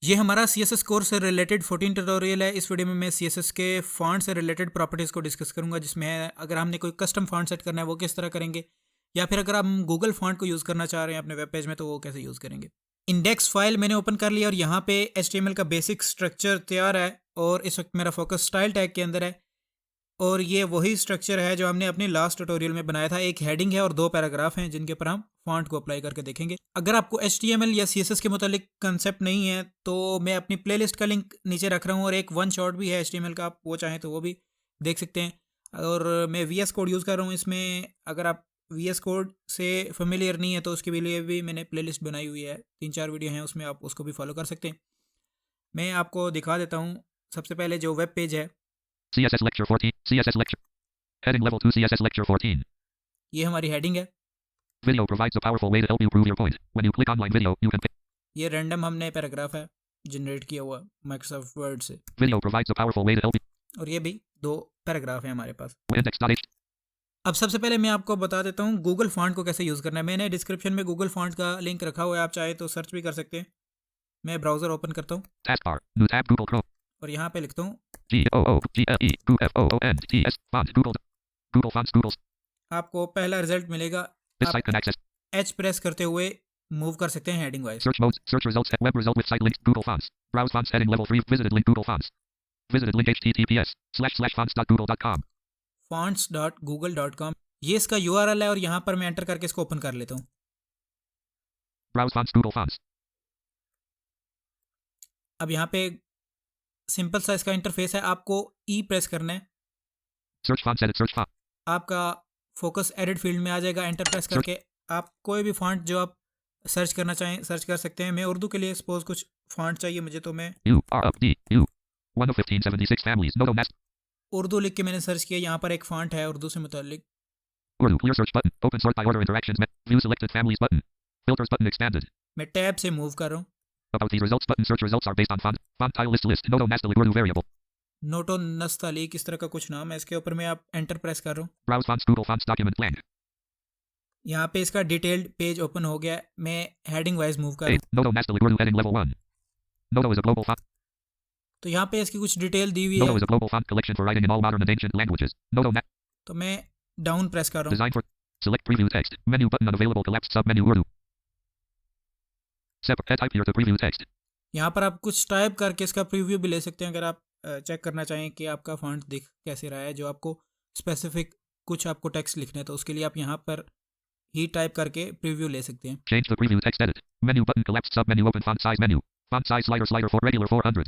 ये हमारा CSS course से रिलेटेड 14 ट्यूटोरियल है। इस वीडियो में मैं CSS के फॉन्ट से रिलेटेड प्रॉपर्टीज़ को डिस्कस करूंगा, जिसमें है अगर हमने कोई कस्टम फॉन्ट सेट करना है वो किस तरह करेंगे, या फिर अगर हम गूगल फॉन्ट को यूज़ करना चाह रहे हैं अपने वेब पेज में तो वो कैसे यूज़ करेंगे। इंडेक्स फाइल मैंने ओपन कर लिया और यहाँ पे HTML का बेसिक स्ट्रक्चर तैयार है और इस वक्त मेरा फोकस स्टाइल टैग के अंदर है। और ये वही स्ट्रक्चर है जो हमने अपनी लास्ट ट्यूटोरियल में बनाया था। एक हेडिंग है और 2 पैराग्राफ हैं जिनके ऊपर हम फॉन्ट को अप्लाई करके देखेंगे। अगर आपको HTML या CSS के मुतालिक कंसेप्ट नहीं है तो मैं अपनी प्लेलिस्ट का लिंक नीचे रख रहा हूँ, और एक वन शॉट भी है HTML का, आप वो चाहें तो वो भी देख सकते हैं। और मैं VS कोड यूज़ कर रहा हूँ इसमें। अगर आप VS कोड से फेमिलियर नहीं है तो उसके लिए भी मैंने प्लेलिस्ट बनाई हुई है, 3-4 वीडियो हैं उसमें, आप उसको भी फॉलो कर सकते हैं। मैं आपको दिखा देता हूँ। सबसे पहले जो वेब पेज है, CSS Lecture 14, CSS Lecture. Heading Level 2 CSS Lecture 14. ये हमारी हेडिंग है। Video provides a powerful way to help you prove your point. When you click online video, you can pick. ये रैंडम हमने paragraph है generate किया हुआ Microsoft word से, Video provides a powerful way to help you. और ये भी 2 paragraph हैं हमारे पास। Index.h. अब सबसे पहले मैं आपको बता देता हूँ गूगल फॉन्ट को कैसे यूज़ करना है। मैंने डिस्क्रिप्शन में गूगल फॉन्ट का लिंक रखा हुआ है, आप चाहे तो सर्च भी कर सकते हैं। मैं ब्राउज़र ओपन करता हूँ Taskbar. New tab Google Chrome. और यहाँ पे लिखता हूँ GOOGLEFOONTS. Font Google. Google Fonts Googles. आपको पहला रिजल्ट मिलेगा। This आप site can access. H press करते हुए मूव कर सकते हैं heading wise. Search modes. Search results. Web result with site links. Google Fonts. Browse fonts. Heading level 3. Visited link Google Fonts. Visited link https://fonts.google.com. fonts.google.com ये इसका URL है, और यहाँ पर मैं एंटर करके इसको ओपन कर लेता हूँ। Browse fonts Google Fonts. अब यहाँ पे सिंपल सा इसका इंटरफेस है, आपको E प्रेस करना है। Search fonts. Edit search font. आपका फोकस एडिट फील्ड में आ जाएगा। एंटर प्रेस करके आप कोई भी फॉन्ट जो आप सर्च करना चाहें सर्च कर सकते हैं। मैं उर्दू के लिए सपोज कुछ फॉन्ट चाहिए मुझे, तो मैं URD. 1 of 1576 families. No nest. Urdu लिख के मैंने सर्च किया। यहाँ पर एक फॉन्ट है उर्दू से मुतालिक। Urdu. Clear search button. Open sort by order interactions. View selected families button. Filters button expanded. मैं टैब से मूव कर रहा हूँ। About these results button. Search results are based on font. Font tile list. Noto nastalik Urdu variable. Noto Nastaliq इस तरह का कुछ नाम है इसके ऊपर। मैं आप एंटर प्रेस कर रहा हूँ। Browse fonts Google Fonts document blank. यहाँ पे इसका डिटेल्ड पेज ओपन हो गया। मैं हेडिंग वाइज मूव कर रहा हूँ। Noto nastalik Urdu heading level 1. Noto is a global font. तो यहाँ पे इसकी कुछ डिटेल दी हुई Noto है। is a global font collection for writing in all modern and ancient languages. Noto net. तो मैं डाउन प्रेस कर रहा हूँ। Design for. Select preview text. Menu button unavailable collapsed submenu Urdu. Separate type here to preview text. यहाँ पर आप कुछ type करके इसका प्रीव्यू भी ले सकते हैं अगर आप चेक करना चाहें कि आपका फॉन्ट दिख कैसे रहा है। जो आपको स्पेसिफिक कुछ आपको टेक्स्ट लिखना है तो उसके लिए आप यहाँ पर ही टाइप करके प्रीव्यू ले सकते हैं। Change the preview text edit. Menu button collapsed submenu open font size menu. Font size slider for regular 400.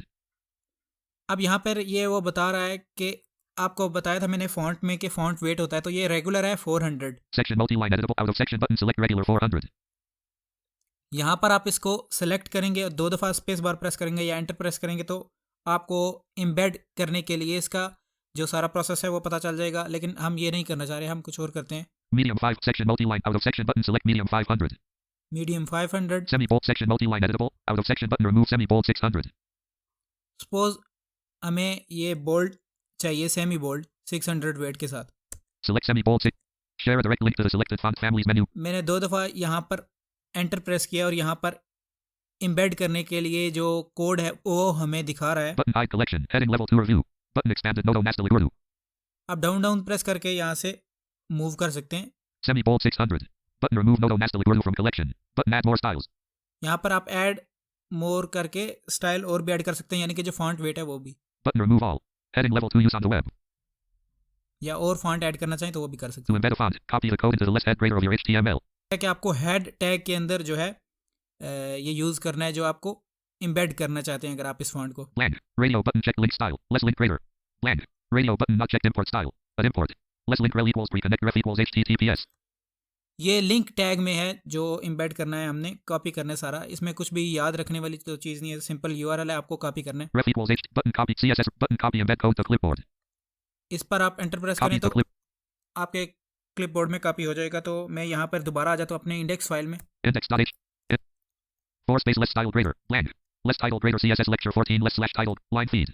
अब यहाँ पर ये वो बता रहा है कि आपको बताया था मैंने फॉन्ट में कि फॉन्ट वेट होता है, तो ये रेगुलर है 400। Section multi-line editable out of section button select regular 400. यहाँ पर आप इसको सेलेक्ट करेंगे और 2 दफ़ा स्पेस बार प्रेस करेंगे या एंटर प्रेस करेंगे तो आपको एम्बेड करने के लिए इसका जो सारा प्रोसेस है वो पता चल जाएगा। लेकिन हम ये नहीं करना चाह रहे, हम कुछ और करते हैं। Medium 5 section multi-line out of section button select medium 500. Medium 500। Semi-bold section multi-line editable out of section button remove semi-bold 600. Suppose हमें ये बोल्ड चाहिए, सेमी बोल्ड 600 वेट के साथ। Select semi-bold 6. Share a direct link to the selected font families menu. मैंने 2 दफ़ा यहाँ पर enter press किया और यहाँ पर एम्बेड करने के लिए जो कोड है वो हमें दिखा रहा है। Button hide collection heading level 2 review. Button expanded Noto nastalik Urdu. आप डाउन प्रेस करके यहाँ से मूव कर सकते हैं। Semi-bold 600. Button remove Noto nastalik Urdu from collection. Button add more styles. यहाँ पर आप ऐड मोर करके स्टाइल और भी ऐड कर सकते हैं, यानी कि जो फॉन्ट वेट है वो भी। Button remove all. Heading level 2 use on the web. या और फॉन्ट ऐड करना चाहें तो वो भी कर सकते To embed a font, copy the code into the less head grader of your HTML. हैं। कि आपको हेड टैग के अंदर जो है ये यूज़ करना है जो आपको एम्बेड करना चाहते हैं अगर आप इस फॉन्ट को। Blank. Radio button check link style. Less link grader. Blank. Radio button not checked import style. But import. Less link rel equals pre-connect ref equals HTTPS. ये लिंक टैग में है जो एम्बेड करना है, हमने कॉपी करना है सारा। इसमें कुछ भी याद रखने वाली तो चीज़ नहीं है, सिंपल URL है, आपको कॉपी करना है। Ref equals H button copy CSS button copy embed code to clipboard. इस पर आप एंटर प्रेस करें Copy तो to clip. आपके क्लिपबोर्ड में कॉपी हो जाएगा। तो मैं यहाँ पर दोबारा आ जाता हूँ अपने इंडेक्स फाइल में। Index.h. 4 space less style grader. Blank. Less title grader CSS lecture 14 less slash title. Line feed.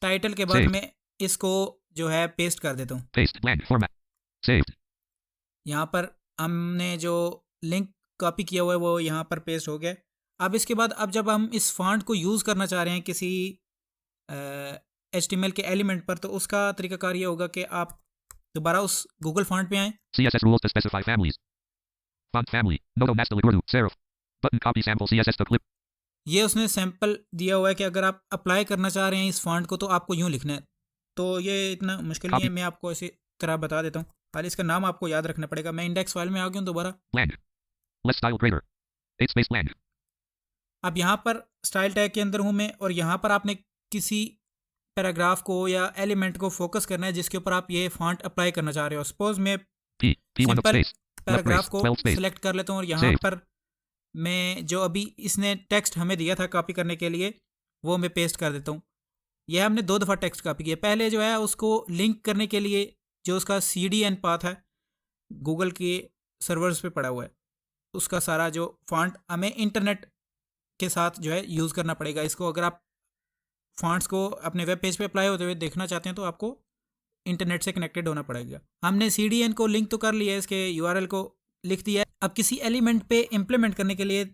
Title के बाद Saved. मैं इसको जो है पेस्ट कर देता हूँ। Paste. Blank. Format. Saved. यहाँ पर हमने जो लिंक कॉपी किया हुआ है वो यहाँ पर पेस्ट हो गया। अब इसके बाद अब जब हम इस फॉन्ट को यूज़ करना चाह रहे हैं किसी HTML के एलिमेंट पर, तो उसका तरीकाकार ये होगा कि आप दोबारा उस गूगल फॉन्ट पे आएँ। CSS rules to specify families. Font family. Noto Nastalik Urdu. Serif. Button copy sample CSS to clip. ये उसने सैंपल दिया हुआ है कि अगर आप अप्लाई करना चाह रहे हैं इस फॉन्ट को तो आपको यूँ लिखना है। तो ये इतना मुश्किल नहीं है, मैं आपको इसी तरह बता देता हूँ। खाली इसका नाम आपको याद रखना पड़ेगा। मैं इंडेक्स फाइल में आ गया हूँ दोबारा। Lang. Less style greater. 8 space lang. अब यहाँ पर स्टाइल टैग के अंदर हूँ मैं, और यहाँ पर आपने किसी पैराग्राफ को या एलिमेंट को फोकस करना है जिसके ऊपर आप ये फॉन्ट अप्लाई करना चाह रहे हो। सपोज मैं P. P1 of simple space. Left paragraph brace. को 12 space. सिलेक्ट कर लेता हूँ और यहाँ Save. पर मैं जो अभी इसने टेक्स्ट हमें दिया था कॉपी करने के लिए वो मैं पेस्ट कर देता हूँ। यह हमने 2 दफ़ा टेक्स्ट कॉपी किया। पहले जो है उसको लिंक करने के लिए जो उसका CDN पाथ है गूगल के सर्वर्स पे पड़ा हुआ है, उसका सारा जो फॉन्ट हमें इंटरनेट के साथ जो है यूज़ करना पड़ेगा इसको। अगर आप फॉन्ट्स को अपने वेब पेज पे अप्लाई होते हुए देखना चाहते हैं तो आपको इंटरनेट से कनेक्टेड होना पड़ेगा। हमने CDN को लिंक तो कर लिया है, इसके URL को लिख दिया है। अब किसी एलिमेंट पे इम्प्लीमेंट करने के लिए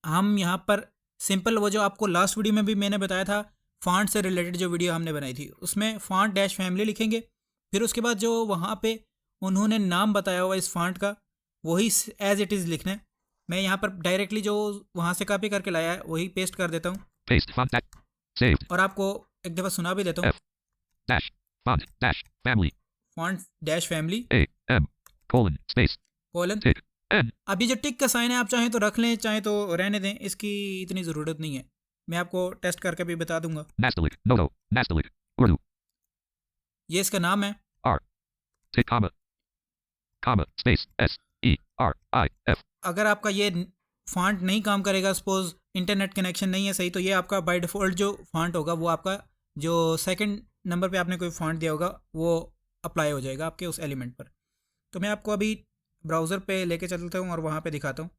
हम यहाँ पर सिंपल वो जो आपको लास्ट वीडियो में भी मैंने बताया था फॉन्ट से रिलेटेड जो वीडियो हमने बनाई थी उसमें फॉन्ट डैश फैमिली लिखेंगे। फिर उसके बाद जो वहाँ पे उन्होंने नाम बताया हुआ इस फॉन्ट का वही एज इट इज़ लिखना है। मैं यहाँ पर डायरेक्टली जो वहाँ से कॉपी करके लाया है वही पेस्ट कर देता हूँ Paste. Font dash. Saved. और आपको एक दफ़ा सुना भी देता हूँ। F. Dash. Font. Dash. Family. Font dash family A. M. Colon. Space. Colon. Tick. N. अभी जो टिक का साइन है आप चाहें तो रख लें, चाहें तो रहने दें, इसकी इतनी ज़रूरत नहीं है। मैं आपको टेस्ट करके भी बता दूंगा। Nastalik. Noto. Nastalik. Urdu. ये इसका नाम है। R. Tick comma. Comma. Space. S. E. R. I. F. अगर आपका ये फॉन्ट नहीं काम करेगा, सपोज इंटरनेट कनेक्शन नहीं है सही, तो ये आपका बाय डिफ़ॉल्ट जो फॉन्ट होगा वो आपका जो सेकंड नंबर पे आपने कोई फॉन्ट दिया होगा वो अप्लाई हो जाएगा आपके उस एलिमेंट पर। तो मैं आपको अभी ब्राउज़र पे लेके चलता हूँ और वहाँ पे दिखाता हूँ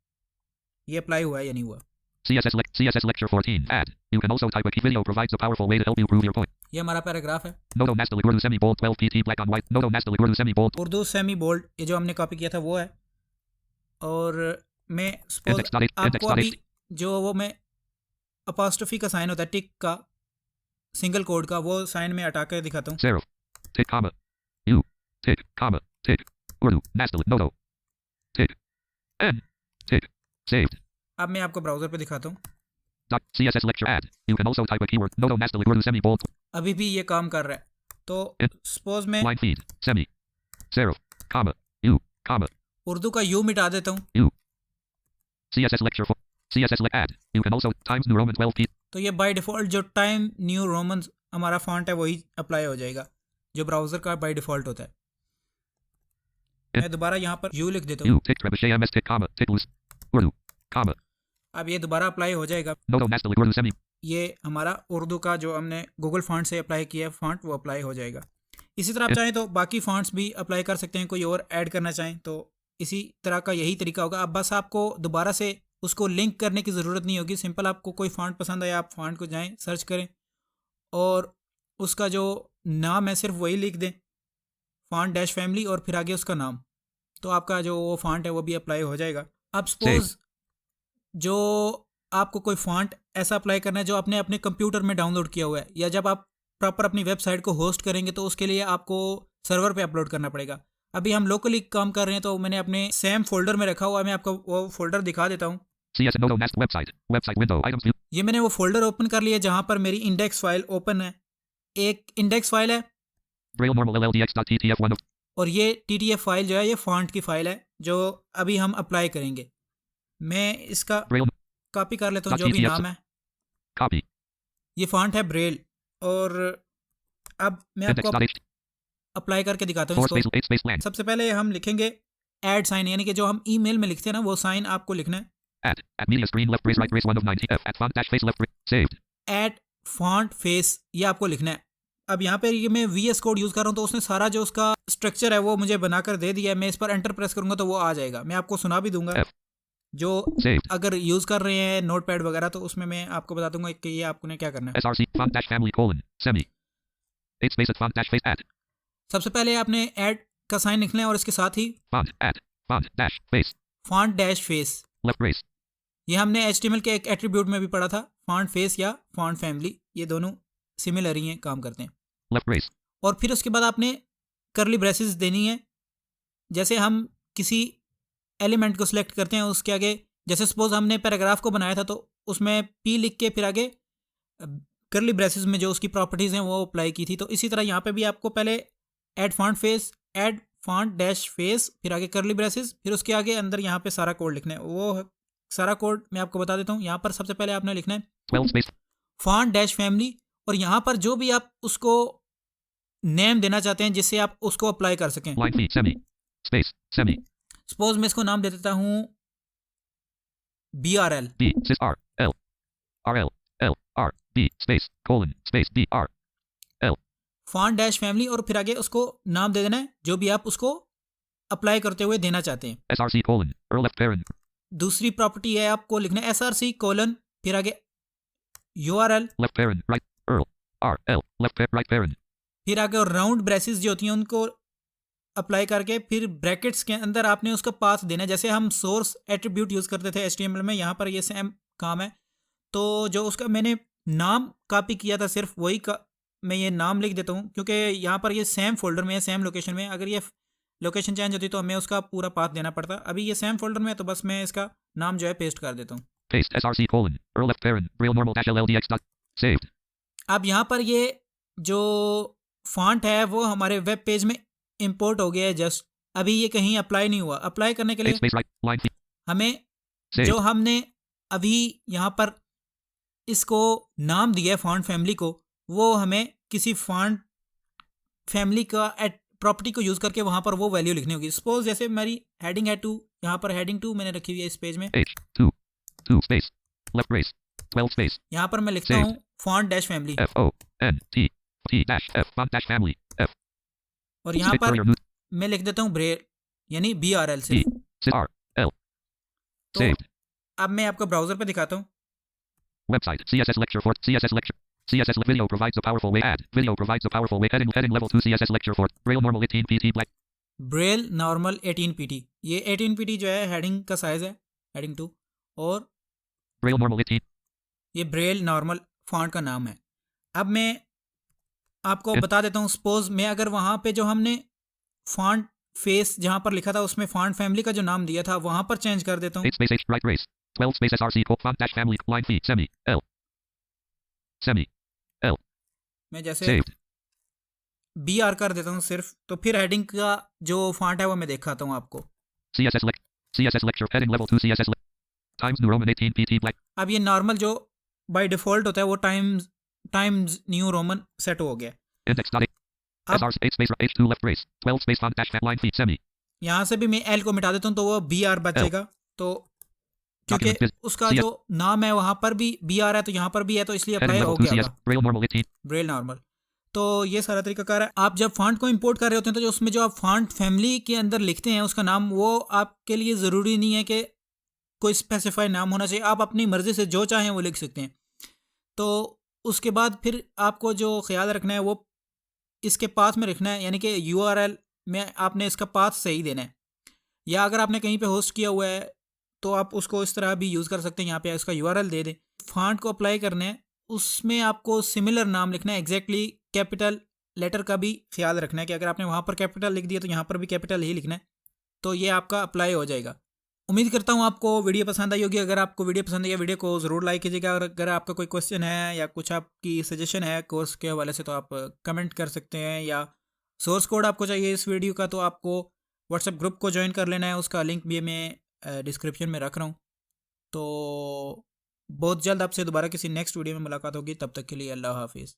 ये अप्लाई हुआ है या नहीं हुआ। CSS lecture 14. Add. You can also type a key. Video provides a powerful way to help you prove your point. ये हमारा पैराग्राफ है। Noto Nastalik Urdu semi bold 12 pt black on white. Noto Nastalik Urdu semi bold. Urdu semi bold ये जो हमने copy किया था वो है। और मैं सपोज Index.h. आपको अभी Index.h. जो वो मैं अपोस्ट्रोफी का साइन होता है टिक का सिंगल कोड का वो साइन में हटा कर दिखाता हूँ। Serif. Tick comma. U. Tick comma. Tick. Urdu. Nastalik. Noto. Tick. N. Tick. Saved. अब मैं आपको ब्राउज़र पे दिखाता हूँ। CSS lecture add. You can also type a keyword. Noto Nastalik Urdu semi bold. अभी भी ये काम कर रहा है। तो सपोज मैं Line feed. Semi. Serif. Comma. U. Comma. Urdu का यू मिटा देता हूँ। U. CSS lecture 4. CSS add. You can also Times New Roman 12 pt. तो ये बाय डिफ़ॉल्ट जो टाइम न्यू रोमन हमारा फॉन्ट है वही अप्लाई हो जाएगा जो ब्राउज़र का बाय डिफ़ॉल्ट होता है। मैं दोबारा यहाँ पर यू लिख देता हूँ। U. Tick trebuchet ms tick comma. Tick loose. Urdu. Comma. अब ये दोबारा अप्लाई हो जाएगा। Noto Nastalik Urdu semi. ये हमारा उर्दू का जो हमने गूगल फॉन्ट से अप्लाई किया है फॉन्ट वो अप्लाई हो जाएगा। इसी तरह आप चाहें तो बाकी फॉन्ट्स भी अप्लाई कर सकते हैं, कोई और ऐड करना चाहें तो इसी तरह का यही तरीका होगा। अब बस आपको दोबारा से उसको लिंक करने की ज़रूरत नहीं होगी। सिंपल आपको कोई फॉन्ट पसंद आया आप फॉन्ट को जाएं सर्च करें और उसका जो नाम है सिर्फ वही लिख दें फॉन्ट डैश फैमिली और फिर आगे उसका नाम, तो आपका जो वो फॉन्ट है वो भी अप्लाई हो जाएगा। अब सपोज जो आपको कोई फॉन्ट ऐसा अप्लाई करना है जो आपने अपने कंप्यूटर में डाउनलोड किया हुआ है या जब आप प्रॉपर अपनी वेबसाइट को होस्ट करेंगे तो उसके लिए आपको सर्वर पे अपलोड करना पड़ेगा। अभी हम लोकली काम कर रहे हैं तो मैंने अपने सेम फोल्डर में रखा हुआ है। मैं आपको वो फोल्डर दिखा देता हूँ। CS Noto Nast website window items view. ये मैंने वो फोल्डर ओपन कर लिया जहाँ पर मेरी इंडेक्स फाइल ओपन है। एक इंडेक्स फाइल है Braille normal LLDX.ttf1 of. और ये TTF फाइल जो है ये फॉन्ट की फाइल है जो अभी हम अप्लाई करेंगे। मैं इसका Braille. कॉपी कर लेता हूँ जो भी नाम है। Copy. ये फॉन्ट है ब्रेल और अब मैं आपको Index.h. अप्लाई करके दिखाता हूँ 4 space इसको। 8 space blank. सबसे पहले हम लिखेंगे ऐड साइन, यानी कि जो हम ईमेल में लिखते हैं ना वो साइन आपको लिखना है। At media screen left brace right brace 1 of 9 TF at font dash face left brace. Saved. At font face ये आपको लिखना है। अब यहाँ पे ये मैं VS कोड यूज़ कर रहा हूँ तो उसने सारा जो उसका स्ट्रक्चर है वो मुझे बनाकर दे दिया है। मैं इस पर एंटर प्रेस करूँगा तो वो आ जाएगा। मैं आपको सुना भी दूंगा F. जो Saved. अगर यूज़ कर रहे हैं नोटपैड वगैरह तो उसमें मैं आपको बता दूंगा कि ये आपने क्या करना है। SRC font dash family colon semi 8 space at font dash face at सबसे पहले आपने ऐड का साइन लिखना है और इसके साथ ही font dash face font dash face left brace ये हमने HTML के एक एट्रीब्यूट में भी पढ़ा था, फॉन्ट फेस या फॉन्ट फैमिली, ये दोनों सिमिलर ही हैं, काम करते हैं। Left brace. और फिर उसके बाद आपने करली ब्रेसेस देनी है। जैसे हम किसी एलिमेंट को सिलेक्ट करते हैं उसके आगे, जैसे सपोज हमने पैराग्राफ को बनाया था तो उसमें P लिख के फिर आगे करली ब्रेसेस में जो उसकी प्रॉपर्टीज़ हैं वो अप्लाई की थी। तो इसी तरह यहाँ पे भी आपको पहले add font face, add font dash face, फिर आगे करली ब्रेसेस, फिर उसके आगे अंदर यहाँ पे सारा कोड लिखना है। वो सारा कोड मैं आपको बता देता हूँ। यहाँ पर सबसे पहले आपने लिखना है 12 space. फॉन्ट डैश फैमिली, और यहाँ पर जो भी आप उसको नेम देना चाहते हैं जिससे आप उसको अप्लाई कर सकें। Line feet. Semi. Space. Semi. Suppose मैं इसको नाम दे देता हूँ BRL। B. Sys R. L. R. L. L. R. B. Space. Colon. Space. B. R. L. Font dash family, और फिर आगे उसको नाम दे देना है जो भी आप उसको अप्लाई करते हुए देना चाहते हैं। SRC colon. Left parent. दूसरी प्रॉपर्टी है आपको लिखना है SRC कोलन, फिर आगे URL, Left parent. Right. Earl. R. L. Right parent. फिर आगे राउंड ब्रेसेस जो होती हैं उनको अप्लाई करके फिर ब्रैकेट्स के अंदर आपने उसका पाथ देना है। जैसे हम सोर्स एट्रीब्यूट यूज़ करते थे HTML में, यहाँ पर ये सेम काम है। तो जो उसका मैंने नाम कॉपी किया था सिर्फ वही का मैं ये नाम लिख देता हूँ, क्योंकि यहाँ पर ये सेम फोल्डर में है, सेम लोकेशन में। अगर ये लोकेशन चेंज होती तो हमें उसका पूरा पाथ देना पड़ता। अभी ये सेम फोल्डर में है तो बस मैं इसका नाम जो है पेस्ट कर देता हूँ। Paste SRC colon. Left parent. Braille normal dash LLDX dot. Saved. अब यहाँ पर ये जो फॉन्ट है वो हमारे वेब पेज में इंपोर्ट हो गया है जस्ट, अभी ये कहीं अप्लाई नहीं हुआ। अप्लाई करने के लिए Space right. Line feet. हमें Saved. जो हमने अभी यहाँ पर इसको नाम दिया है फॉन्ट फैमिली को, वो हमें किसी फॉन्ट फैमिली का प्रॉपर्टी को यूज़ करके वहाँ पर वो वैल्यू लिखनी होगी। सपोज जैसे मेरी हेडिंग है 2, यहाँ पर हेडिंग 2 मैंने रखी हुई है इस पेज में। H. 2. 2 space. Left brace. 12 space. यहाँ पर मैं लिखता हूँ font dash family, F. O. N. T. T dash F. Font dash family. F. और यहाँ Spit पर courier news. मैं लिख देता हूँ ब्रेल यानी BRL B. सिर्फ। Sys R. L. तो Saved. अब मैं आपको ब्राउज़र पे दिखाता हूँ। Website. CSS lecture for CSS lecture. CSS video provides a powerful way. Add. Video provides a powerful way. Heading level 2 CSS lecture for Braille normal 18 PT black. Braille normal 18 PT, ये 18 PT जो है heading का size है, heading 2, और Braille normal 18. ये Braille normal font का नाम है। अब मैं आपको बता देता हूँ, सपोज मैं अगर वहाँ पे जो हमने फॉन्ट फेस जहाँ पर लिखा था उसमें फॉन्ट फैमिली का जो नाम दिया था वहाँ पर चेंज कर देता हूँ। 8 space H right brace. 12 space SRC font dash family. Line feet. Semi. L. Semi. L. मैं जैसे Saved. BR कर देता हूँ सिर्फ, तो फिर हेडिंग का जो फॉन्ट है वो मैं दिखाता हूँ आपको। CSS lecture. Heading level 2 CSS lecture. Times New Roman 18 PT black. अब ये नॉर्मल जो बाय डिफ़ॉल्ट होता है वो टाइम्स न्यू रोमन सेट हो गया। Index dot अब SRC 8 space H2 left brace. 12 space font dash line feet. Semi. यहाँ से भी मैं L को मिटा देता हूँ तो वो BR बच जाएगा। तो क्योंकि Document vis- उसका CS जो नाम है वहाँ पर भी BR है तो यहाँ पर भी है, तो इसलिए Heading अप्लाई level हो 2 गया CS. होगा Braille normal 18. Braille normal. तो ये सारा तरीकाकार है। आप जब फॉन्ट को इंपोर्ट कर रहे होते हैं तो जो उसमें जो आप फॉन्ट फैमिली के अंदर लिखते हैं उसका नाम, वो आपके लिए ज़रूरी नहीं है कि कोई स्पेसिफाई नाम होना चाहिए, आप अपनी मर्ज़ी से जो चाहें वो लिख सकते हैं। तो उसके बाद फिर आपको जो ख्याल रखना है वो इसके पाथ में रखना है, यानी कि URL में आपने इसका पाथ सही देना है। या अगर आपने कहीं पे होस्ट किया हुआ है तो आप उसको इस तरह भी यूज़ कर सकते हैं, यहाँ पे इसका URL दे दें। फॉन्ट को अप्लाई करना है उसमें आपको सिमिलर नाम लिखना है, एग्जैक्टली कैपिटल लेटर का भी ख्याल रखना है कि अगर आपने वहाँ पर कैपिटल लिख दिया तो यहाँ पर भी कैपिटल ही लिखना है, तो ये आपका अप्लाई हो जाएगा। उम्मीद करता हूँ आपको वीडियो पसंद आई होगी। अगर आपको वीडियो पसंद आई है वीडियो को ज़रूर लाइक कीजिएगा, और अगर आपका कोई क्वेश्चन है या कुछ आपकी सजेशन है कोर्स के हवाले से तो आप कमेंट कर सकते हैं, या सोर्स कोड आपको चाहिए इस वीडियो का तो आपको व्हाट्सएप ग्रुप को ज्वाइन कर लेना है, उसका लिंक भी मैं डिस्क्रिप्शन में रख रहा हूँ। तो बहुत जल्द आपसे दोबारा किसी नेक्स्ट वीडियो में मुलाकात होगी, तब तक के लिए अल्लाह हाफिज़।